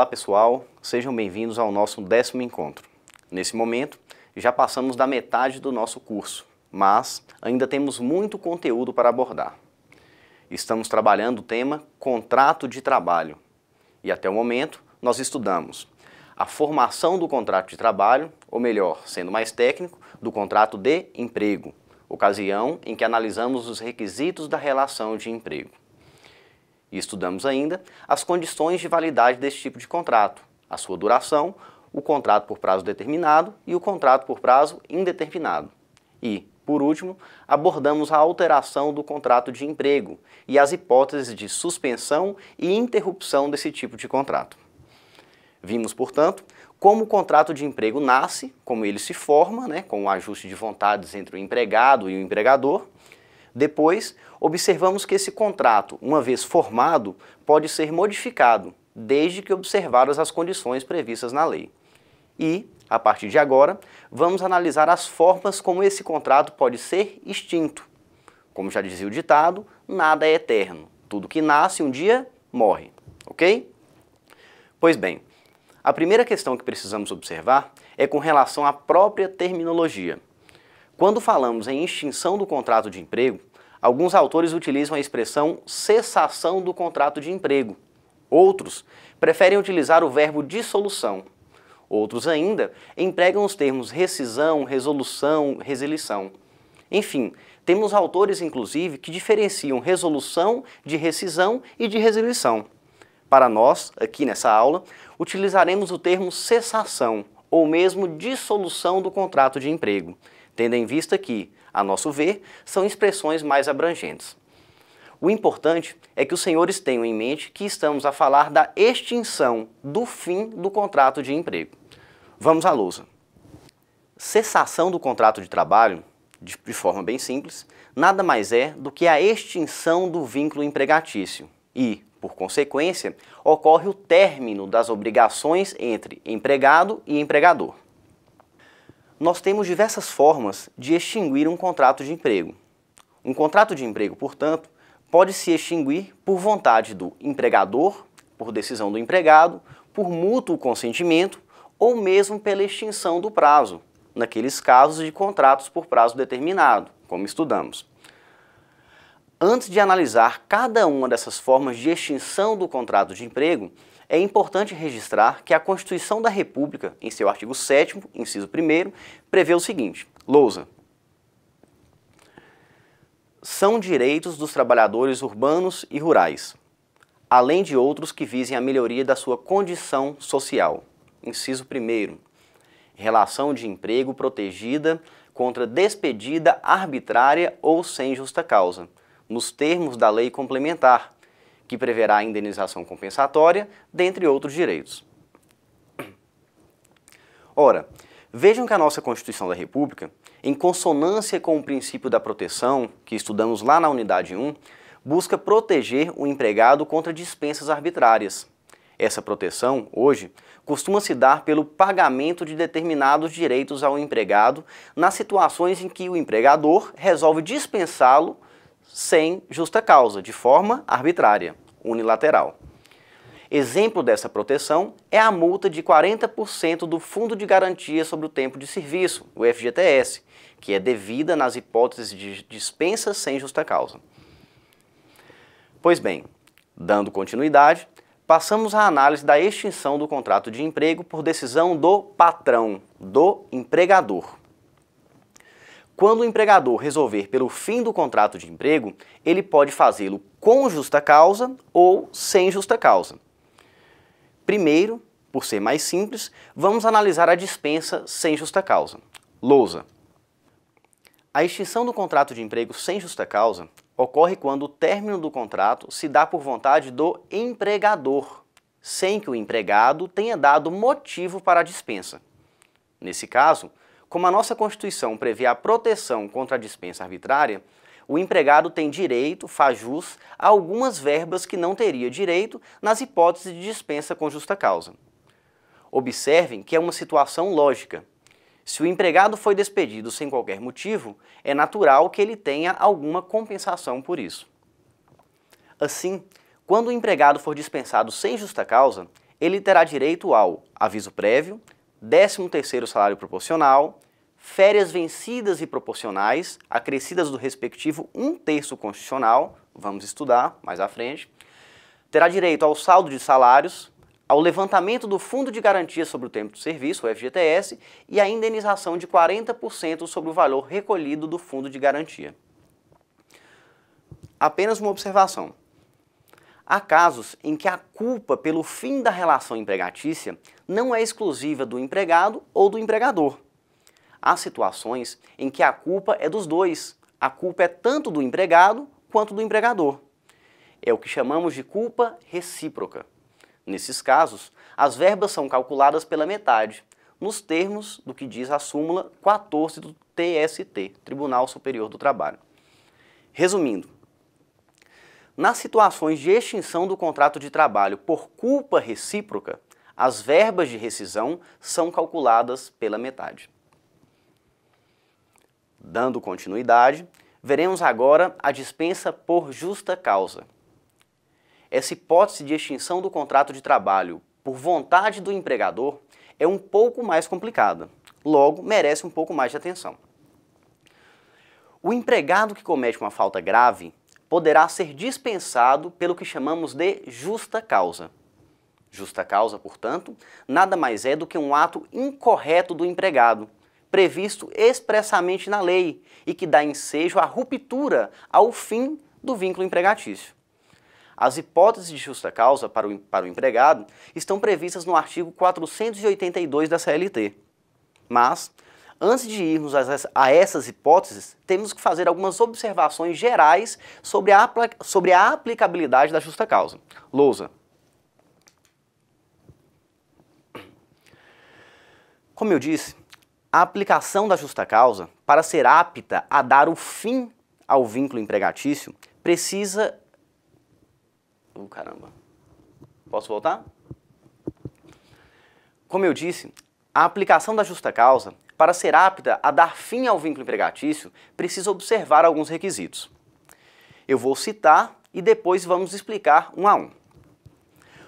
Olá pessoal, sejam bem-vindos ao nosso 10º encontro. Nesse momento, já passamos da metade do nosso curso, mas ainda temos muito conteúdo para abordar. Estamos trabalhando o tema contrato de trabalho e até o momento nós estudamos a formação do contrato de trabalho, ou melhor, sendo mais técnico, do contrato de emprego, ocasião em que analisamos os requisitos da relação de emprego. E estudamos ainda as condições de validade desse tipo de contrato, a sua duração, o contrato por prazo determinado e o contrato por prazo indeterminado. E, por último, abordamos a alteração do contrato de emprego e as hipóteses de suspensão e interrupção desse tipo de contrato. Vimos, portanto, como o contrato de emprego nasce, como ele se forma, com o ajuste de vontades entre o empregado e o empregador. Depois, observamos que esse contrato, uma vez formado, pode ser modificado, desde que observadas as condições previstas na lei. E, a partir de agora, vamos analisar as formas como esse contrato pode ser extinto. Como já dizia o ditado, nada é eterno. Tudo que nasce um dia morre, ok? Pois bem, a primeira questão que precisamos observar é com relação à própria terminologia. Quando falamos em extinção do contrato de emprego, alguns autores utilizam a expressão cessação do contrato de emprego. Outros preferem utilizar o verbo dissolução. Outros ainda empregam os termos rescisão, resolução, resilição. Enfim, temos autores, inclusive, que diferenciam resolução de rescisão e de resilição. Para nós, aqui nessa aula, utilizaremos o termo cessação, ou mesmo dissolução do contrato de emprego, tendo em vista que, a nosso ver, são expressões mais abrangentes. O importante é que os senhores tenham em mente que estamos a falar da extinção, do fim do contrato de emprego. Vamos à lousa. Cessação do contrato de trabalho, de forma bem simples, nada mais é do que a extinção do vínculo empregatício e, por consequência, ocorre o término das obrigações entre empregado e empregador. Nós temos diversas formas de extinguir um contrato de emprego. Um contrato de emprego, portanto, pode se extinguir por vontade do empregador, por decisão do empregado, por mútuo consentimento ou mesmo pela extinção do prazo, naqueles casos de contratos por prazo determinado, como estudamos. Antes de analisar cada uma dessas formas de extinção do contrato de emprego, é importante registrar que a Constituição da República, em seu artigo 7º, inciso 1º, prevê o seguinte, lousa. São direitos dos trabalhadores urbanos e rurais, além de outros que visem a melhoria da sua condição social. Inciso 1º, relação de emprego protegida contra despedida arbitrária ou sem justa causa, nos termos da lei complementar, que preverá a indenização compensatória, dentre outros direitos. Ora, vejam que a nossa Constituição da República, em consonância com o princípio da proteção, que estudamos lá na unidade 1, busca proteger o empregado contra dispensas arbitrárias. Essa proteção, hoje, costuma se dar pelo pagamento de determinados direitos ao empregado nas situações em que o empregador resolve dispensá-lo sem justa causa, de forma arbitrária, unilateral. Exemplo dessa proteção é a multa de 40% do Fundo de Garantia sobre o Tempo de Serviço, o FGTS, que é devida nas hipóteses de dispensa sem justa causa. Pois bem, dando continuidade, passamos à análise da extinção do contrato de emprego por decisão do patrão, do empregador. Quando o empregador resolver pelo fim do contrato de emprego, ele pode fazê-lo com justa causa ou sem justa causa. Primeiro, por ser mais simples, vamos analisar a dispensa sem justa causa. Lousa. A extinção do contrato de emprego sem justa causa ocorre quando o término do contrato se dá por vontade do empregador, sem que o empregado tenha dado motivo para a dispensa. Nesse caso, como a nossa Constituição prevê a proteção contra a dispensa arbitrária, o empregado tem direito, faz jus, a algumas verbas que não teria direito nas hipóteses de dispensa com justa causa. Observem que é uma situação lógica. Se o empregado foi despedido sem qualquer motivo, é natural que ele tenha alguma compensação por isso. Assim, quando o empregado for dispensado sem justa causa, ele terá direito ao aviso prévio, 13º salário proporcional, férias vencidas e proporcionais, acrescidas do respectivo 1/3 constitucional, vamos estudar mais à frente, terá direito ao saldo de salários, ao levantamento do Fundo de Garantia sobre o Tempo de Serviço, o FGTS, e a indenização de 40% sobre o valor recolhido do Fundo de Garantia. Apenas uma observação. Há casos em que a culpa pelo fim da relação empregatícia não é exclusiva do empregado ou do empregador. Há situações em que a culpa é dos dois. A culpa é tanto do empregado quanto do empregador. É o que chamamos de culpa recíproca. Nesses casos, as verbas são calculadas pela metade, nos termos do que diz a súmula 14 do TST, Tribunal Superior do Trabalho. Resumindo, nas situações de extinção do contrato de trabalho por culpa recíproca, as verbas de rescisão são calculadas pela metade. Dando continuidade, veremos agora a dispensa por justa causa. Essa hipótese de extinção do contrato de trabalho por vontade do empregador é um pouco mais complicada, logo merece um pouco mais de atenção. O empregado que comete uma falta grave poderá ser dispensado pelo que chamamos de justa causa. Justa causa, portanto, nada mais é do que um ato incorreto do empregado, previsto expressamente na lei e que dá ensejo à ruptura ao fim do vínculo empregatício. As hipóteses de justa causa para o empregado estão previstas no artigo 482 da CLT. Mas, antes de irmos a essas hipóteses, temos que fazer algumas observações gerais sobre a aplicabilidade da justa causa. Lousa. Como eu disse, a aplicação da justa causa, para ser apta a dar o fim ao vínculo empregatício, precisa... Caramba. Posso voltar? Como eu disse, a aplicação da justa causa, para ser apta a dar fim ao vínculo empregatício, precisa observar alguns requisitos. Eu vou citar e depois vamos explicar um a um.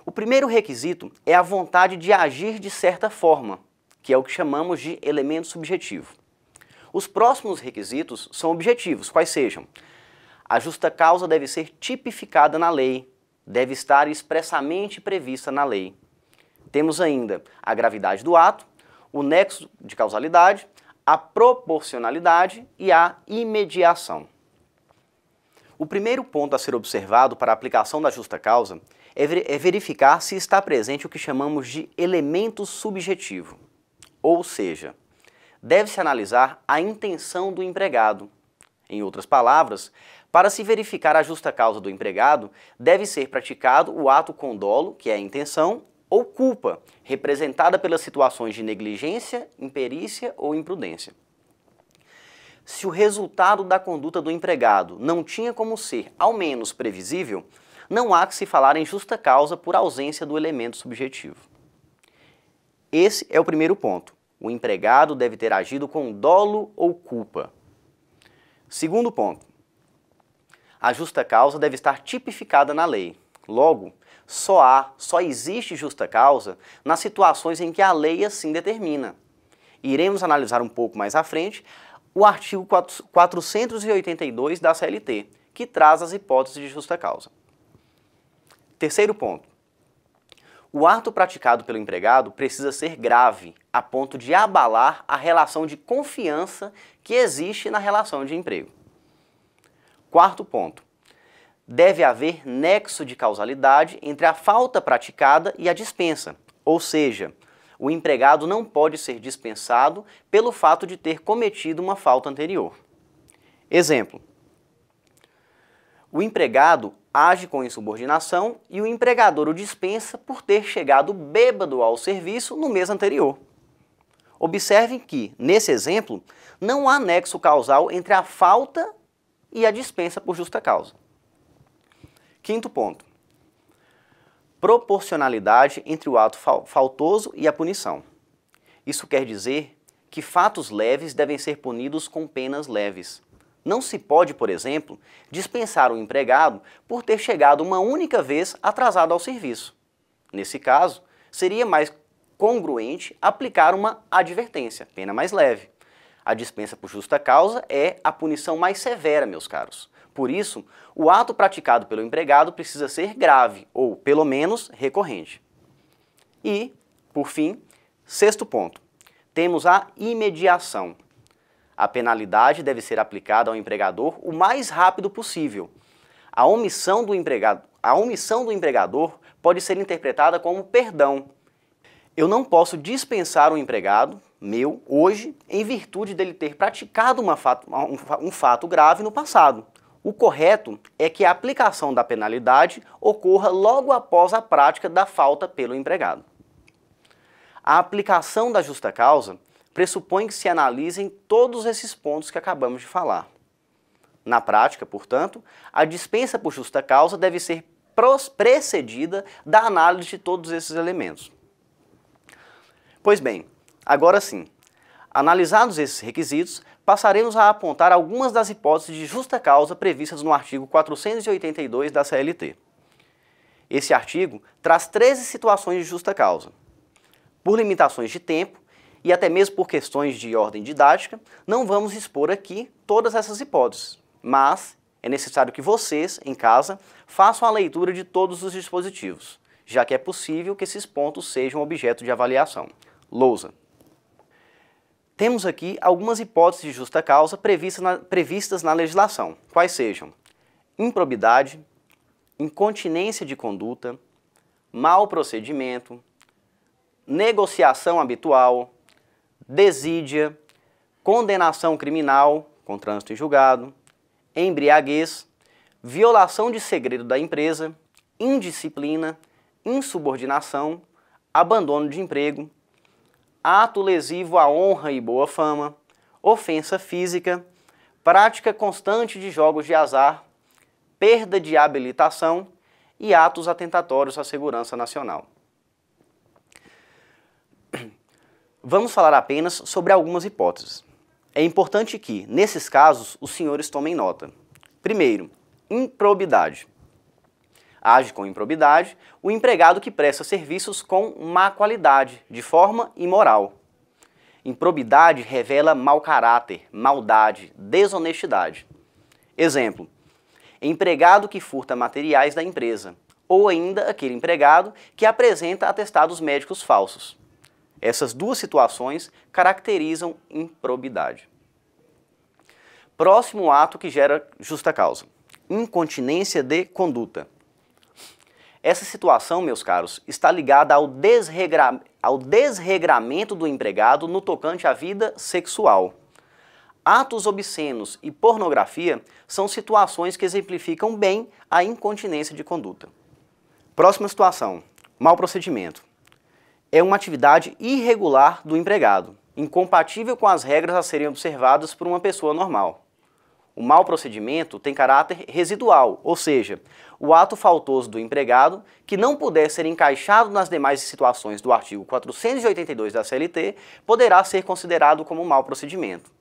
O primeiro requisito é a vontade de agir de certa forma, que é o que chamamos de elemento subjetivo. Os próximos requisitos são objetivos, quais sejam: a justa causa deve ser tipificada na lei, deve estar expressamente prevista na lei. Temos ainda a gravidade do ato, o nexo de causalidade, a proporcionalidade e a imediação. O primeiro ponto a ser observado para a aplicação da justa causa é verificar se está presente o que chamamos de elemento subjetivo. Ou seja, deve-se analisar a intenção do empregado. Em outras palavras, para se verificar a justa causa do empregado, deve ser praticado o ato com dolo, que é a intenção, ou culpa, representada pelas situações de negligência, imperícia ou imprudência. Se o resultado da conduta do empregado não tinha como ser, ao menos, previsível, não há que se falar em justa causa por ausência do elemento subjetivo. Esse é o primeiro ponto. O empregado deve ter agido com dolo ou culpa. Segundo ponto. A justa causa deve estar tipificada na lei. Logo, só existe justa causa nas situações em que a lei assim determina. Iremos analisar um pouco mais à frente o artigo 482 da CLT, que traz as hipóteses de justa causa. Terceiro ponto. O ato praticado pelo empregado precisa ser grave, a ponto de abalar a relação de confiança que existe na relação de emprego. Quarto ponto. Deve haver nexo de causalidade entre a falta praticada e a dispensa, ou seja, o empregado não pode ser dispensado pelo fato de ter cometido uma falta anterior. Exemplo. O empregado age com insubordinação e o empregador o dispensa por ter chegado bêbado ao serviço no mês anterior. Observem que, nesse exemplo, não há nexo causal entre a falta e a dispensa por justa causa. Quinto ponto. Proporcionalidade entre o ato faltoso e a punição. Isso quer dizer que fatos leves devem ser punidos com penas leves. Não se pode, por exemplo, dispensar um empregado por ter chegado uma única vez atrasado ao serviço. Nesse caso, seria mais congruente aplicar uma advertência, pena mais leve. A dispensa por justa causa é a punição mais severa, meus caros. Por isso, o ato praticado pelo empregado precisa ser grave, ou, pelo menos, recorrente. E, por fim, sexto ponto, temos a imediação. A penalidade deve ser aplicada ao empregador o mais rápido possível. A omissão do empregador pode ser interpretada como perdão. Eu não posso dispensar um empregado meu hoje em virtude dele ter praticado um fato grave no passado. O correto é que a aplicação da penalidade ocorra logo após a prática da falta pelo empregado. A aplicação da justa causa pressupõe que se analisem todos esses pontos que acabamos de falar. Na prática, portanto, a dispensa por justa causa deve ser precedida da análise de todos esses elementos. Pois bem, agora sim, analisados esses requisitos, passaremos a apontar algumas das hipóteses de justa causa previstas no artigo 482 da CLT. Esse artigo traz 13 situações de justa causa. Por limitações de tempo e até mesmo por questões de ordem didática, não vamos expor aqui todas essas hipóteses, mas é necessário que vocês, em casa, façam a leitura de todos os dispositivos, já que é possível que esses pontos sejam objeto de avaliação. Lousa. Temos aqui algumas hipóteses de justa causa previstas na legislação, quais sejam improbidade, incontinência de conduta, mau procedimento, negociação habitual, desídia, condenação criminal com trânsito em julgado, embriaguez, violação de segredo da empresa, indisciplina, insubordinação, abandono de emprego, ato lesivo à honra e boa fama, ofensa física, prática constante de jogos de azar, perda de habilitação e atos atentatórios à segurança nacional. Vamos falar apenas sobre algumas hipóteses. É importante que, nesses casos, os senhores tomem nota. Primeiro, improbidade. Age com improbidade o empregado que presta serviços com má qualidade, de forma imoral. Improbidade revela mau caráter, maldade, desonestidade. Exemplo, empregado que furta materiais da empresa, ou ainda aquele empregado que apresenta atestados médicos falsos. Essas duas situações caracterizam improbidade. Próximo ato que gera justa causa: incontinência de conduta. Essa situação, meus caros, está ligada ao desregramento do empregado no tocante à vida sexual. Atos obscenos e pornografia são situações que exemplificam bem a incontinência de conduta. Próxima situação: mau procedimento. É uma atividade irregular do empregado, incompatível com as regras a serem observadas por uma pessoa normal. O mau procedimento tem caráter residual, ou seja, o ato faltoso do empregado, que não puder ser encaixado nas demais situações do artigo 482 da CLT, poderá ser considerado como mau procedimento,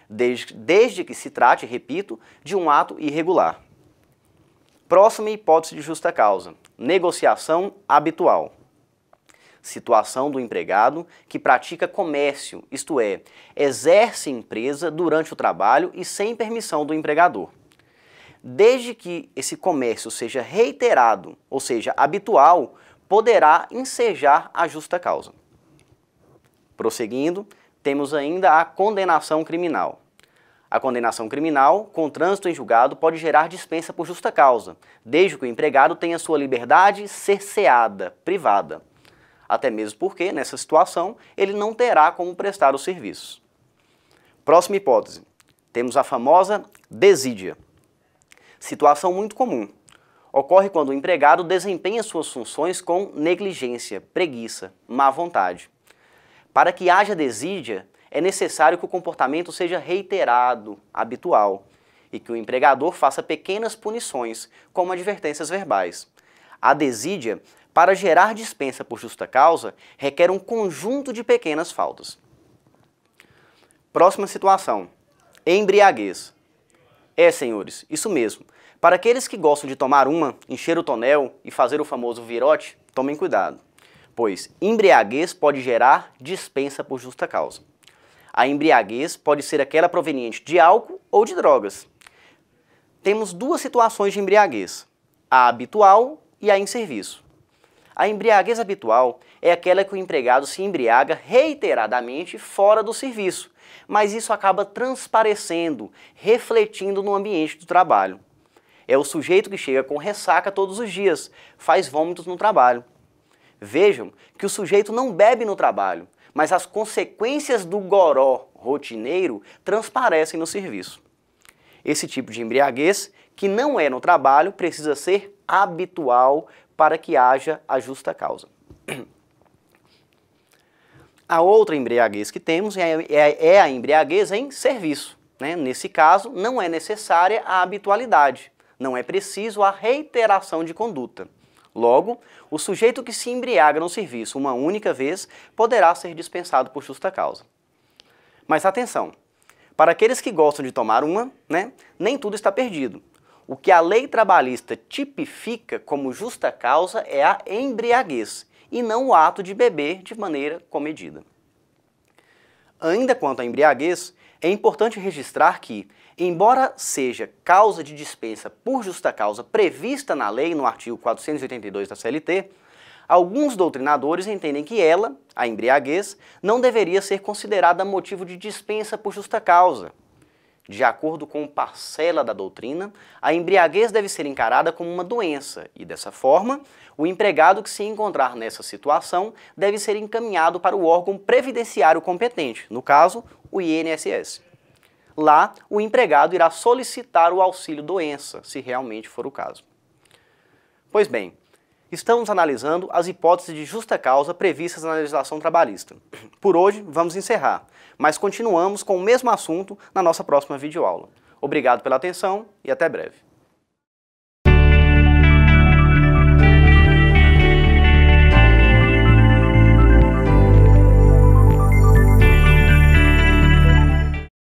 desde que se trate, repito, de um ato irregular. Próxima hipótese de justa causa: negociação habitual. Situação do empregado que pratica comércio, isto é, exerce empresa durante o trabalho e sem permissão do empregador. Desde que esse comércio seja reiterado, ou seja, habitual, poderá ensejar a justa causa. Prosseguindo, temos ainda a condenação criminal. A condenação criminal, com trânsito em julgado, pode gerar dispensa por justa causa, desde que o empregado tenha sua liberdade cerceada, privada. Até mesmo porque, nessa situação, ele não terá como prestar os serviços. Próxima hipótese. Temos a famosa desídia. Situação muito comum. Ocorre quando o empregado desempenha suas funções com negligência, preguiça, má vontade. Para que haja desídia, é necessário que o comportamento seja reiterado, habitual, e que o empregador faça pequenas punições, como advertências verbais. A desídia, para gerar dispensa por justa causa, requer um conjunto de pequenas faltas. Próxima situação: embriaguez. Senhores, isso mesmo. Para aqueles que gostam de tomar uma, encher o tonel e fazer o famoso virote, tomem cuidado. pois embriaguez pode gerar dispensa por justa causa. A embriaguez pode ser aquela proveniente de álcool ou de drogas. Temos duas situações de embriaguez, a habitual e a em serviço. A embriaguez habitual é aquela que o empregado se embriaga reiteradamente fora do serviço, mas isso acaba transparecendo, refletindo no ambiente do trabalho. É o sujeito que chega com ressaca todos os dias, faz vômitos no trabalho. Vejam que o sujeito não bebe no trabalho, mas as consequências do goró rotineiro transparecem no serviço. Esse tipo de embriaguez, que não é no trabalho, precisa ser habitual para que haja a justa causa. A outra embriaguez que temos é a embriaguez em serviço, né? Nesse caso, não é necessária a habitualidade, não é preciso a reiteração de conduta. Logo, o sujeito que se embriaga no serviço uma única vez poderá ser dispensado por justa causa. Mas atenção, para aqueles que gostam de tomar uma, nem tudo está perdido. O que a lei trabalhista tipifica como justa causa é a embriaguez, e não o ato de beber de maneira comedida. Ainda quanto à embriaguez, é importante registrar que, embora seja causa de dispensa por justa causa prevista na lei no artigo 482 da CLT, alguns doutrinadores entendem que ela, a embriaguez, não deveria ser considerada motivo de dispensa por justa causa. De acordo com parcela da doutrina, a embriaguez deve ser encarada como uma doença e, dessa forma, o empregado que se encontrar nessa situação deve ser encaminhado para o órgão previdenciário competente, no caso, o INSS. Lá, o empregado irá solicitar o auxílio-doença, se realmente for o caso. Pois bem, estamos analisando as hipóteses de justa causa previstas na legislação trabalhista. Por hoje, vamos encerrar, mas continuamos com o mesmo assunto na nossa próxima videoaula. Obrigado pela atenção e até breve.